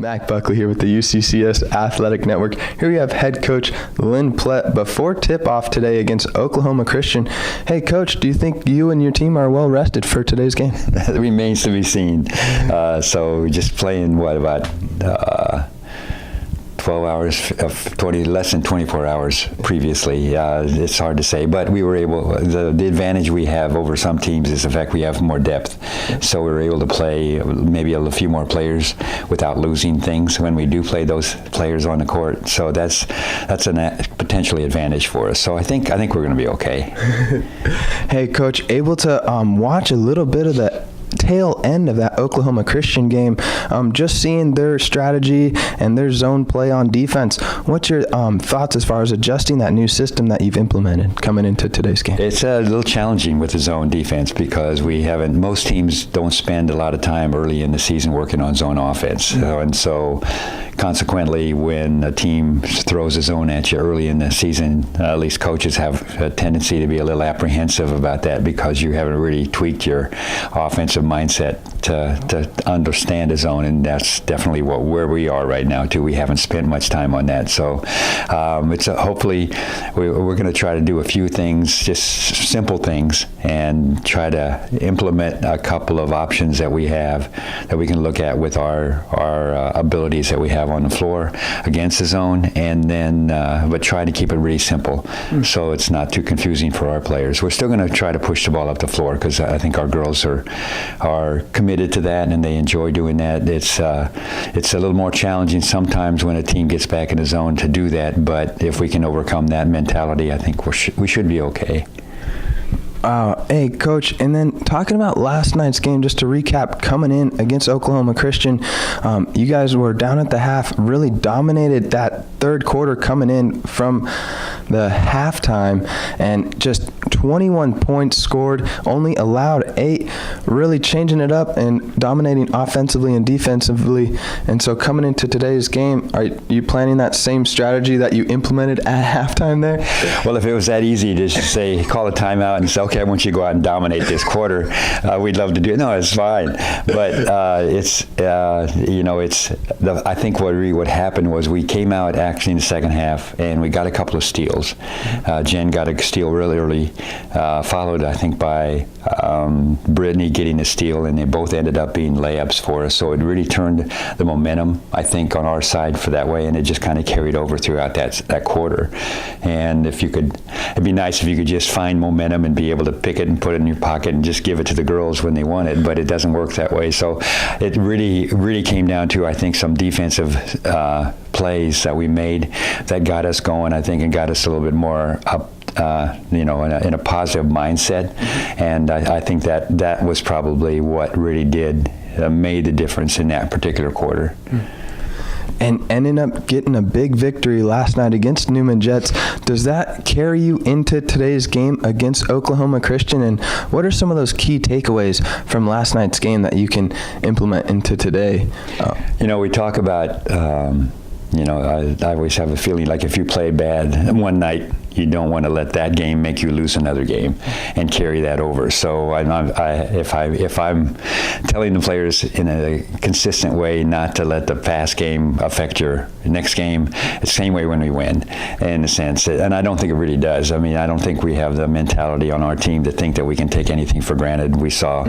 Mac Buckley here with the UCCS Athletic Network. Here we have head coach Lynn Plett before tip-off today against Oklahoma Christian. Hey, Coach, do you think you and your team are well rested for today's game? That remains to be seen. So just playing, about 12 hours, less than 24 hours previously. It's hard to say, but we were able, the advantage we have over some teams is the fact we have more depth. So we were able to play maybe a few more players without losing things when we do play those players on the court. So that's a potentially advantage for us. So I think we're going to be okay. Hey, Coach, able to watch a little bit of the tail end of that Oklahoma Christian game, just seeing their strategy and their zone play on defense. What's your thoughts as far as adjusting that new system that you've implemented coming into today's game? It's a little challenging with the zone defense because most teams don't spend a lot of time early in the season working on zone offense. And so consequently, when a team throws a zone at you early in the season, at least coaches have a tendency to be a little apprehensive about that because you haven't really tweaked your offensive mindset to understand a zone, and that's definitely where we are right now too. We haven't spent much time on that, so hopefully we're going to try to do a few things, just simple things, and try to implement a couple of options that we have that we can look at with our abilities that we have on the floor against the zone, and then but try to keep it really simple so it's not too confusing for our players. We're still going to try to push the ball up the floor because I think our girls are committed to that and they enjoy doing that. It's a little more challenging sometimes when a team gets back in the zone to do that, but if we can overcome that mentality, I think we should be okay. Hey, Coach, and then talking about last night's game, just to recap, coming in against Oklahoma Christian, you guys were down at the half, really dominated that third quarter coming in from the halftime, and just 21 points scored, only allowed 8, really changing it up and dominating offensively and defensively. And so coming into today's game, are you planning that same strategy that you implemented at halftime there? Well, if it was that easy to just call a timeout and say, okay, I want you to go out and dominate this quarter, we'd love to do it. No, it's fine. But I think what happened was we came out actually in the second half and we got a couple of steals. Jen got a steal really early, followed I think by Brittany getting a steal, and they both ended up being layups for us. So it really turned the momentum, I think, on our side for that way, and it just kind of carried over throughout that quarter. And it'd be nice if you could just find momentum and be able to pick it and put it in your pocket and just give it to the girls when they want it, but it doesn't work that way. So it really came down to, I think, some defensive plays that we made that got us going, I think, and got us a little bit more up, in a positive mindset. And I think that was probably what really made the difference in that particular quarter. And ended up getting a big victory last night against Newman Jets. Does that carry you into today's game against Oklahoma Christian? And what are some of those key takeaways from last night's game that you can implement into today? We talk about, I always have a feeling like if you play bad one night, you don't want to let that game make you lose another game and carry that over. So if I'm telling the players in a consistent way not to let the past game affect your next game, it's the same way when we win, in a sense. And I don't think it really does. I mean, I don't think we have the mentality on our team to think that we can take anything for granted. We saw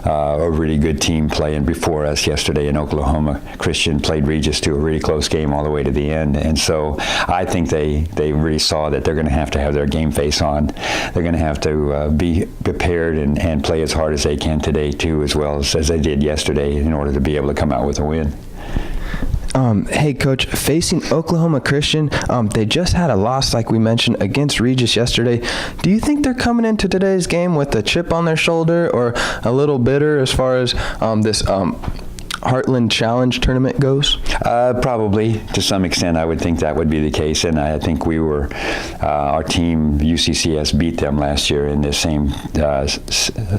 a really good team playing before us yesterday in Oklahoma. Christian played Regis to a really close game all the way to the end. And so I think they really saw that they're going to have their game face on. They're going to have to be prepared and play as hard as they can today too, as well as they did yesterday, in order to be able to come out with a win. Hey, Coach, facing Oklahoma Christian, they just had a loss, like we mentioned, against Regis yesterday. Do you think they're coming into today's game with a chip on their shoulder or a little bitter as far as this Heartland Challenge tournament goes? Probably, to some extent, I would think that would be the case. And I think our team, UCCS, beat them last year in this same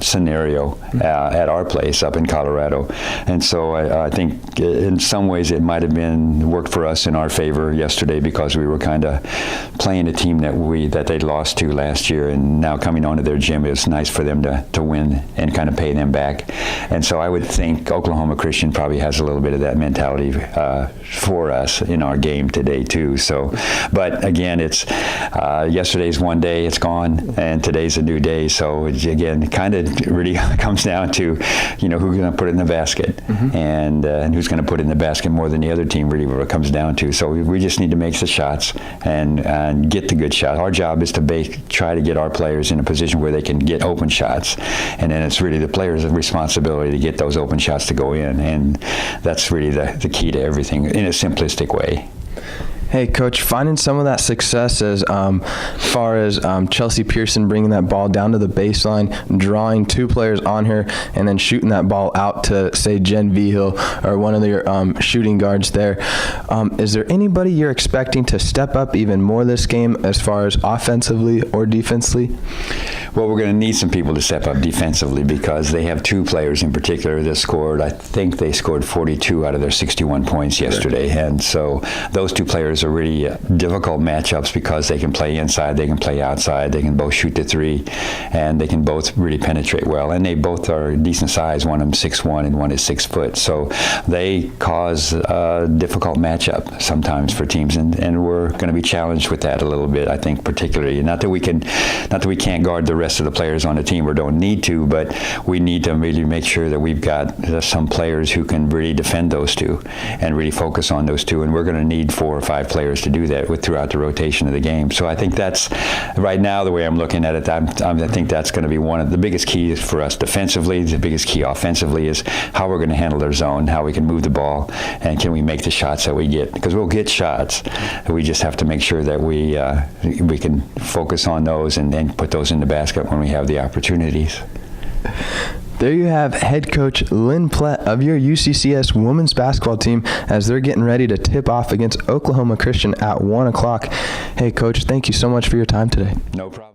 scenario at our place up in Colorado. And so I think in some ways it might have worked for us in our favor yesterday, because we were kind of playing a team that they lost to last year, and now coming onto their gym, it was nice for them to win and kind of pay them back. And so I would think Oklahoma Christian probably has a little bit of that mentality for us in our game today too. So, but again, it's yesterday's one day, it's gone, and today's a new day. So again, it kind of really comes down to, who's going to put it in the basket, and who's going to put it in the basket more than the other team. Really, what it comes down to. So we just need to make the shots and get the good shot. Our job is to try to get our players in a position where they can get open shots, and then it's really the players' responsibility to get those open shots to go in, and that's really the key to everything in a simplistic way. Hey, Coach, finding some of that success as far as Chelsea Pearson bringing that ball down to the baseline, drawing two players on her, and then shooting that ball out to, say, Jen Vigil or one of your shooting guards there. Is there anybody you're expecting to step up even more this game as far as offensively or defensively? Well, we're going to need some people to step up defensively because they have two players in particular that scored. I think they scored 42 out of their 61 points yesterday. Right. And so those two players are really difficult matchups because they can play inside, they can play outside, they can both shoot the three, and they can both really penetrate well. And they both are decent size. One of them 6'1" and one is 6 foot. So they cause a difficult matchup sometimes for teams, and we're going to be challenged with that a little bit, I think, particularly. Not that we can't guard the rest of the players on the team or don't need to, but we need to really make sure that we've got some players who can really defend those two and really focus on those two, and we're going to need 4 or 5 players to do that throughout the rotation of the game. So I think that's, right now, the way I'm looking at it, I think that's going to be one of the biggest keys for us defensively. The biggest key offensively is how we're going to handle their zone, how we can move the ball, and can we make the shots that we get, because we'll get shots. We just have to make sure that we can focus on those and then put those in the basket when we have the opportunities. There you have head coach Lynn Plett of your UCCS women's basketball team as they're getting ready to tip off against Oklahoma Christian at 1 o'clock. Hey, Coach, thank you so much for your time today. No problem.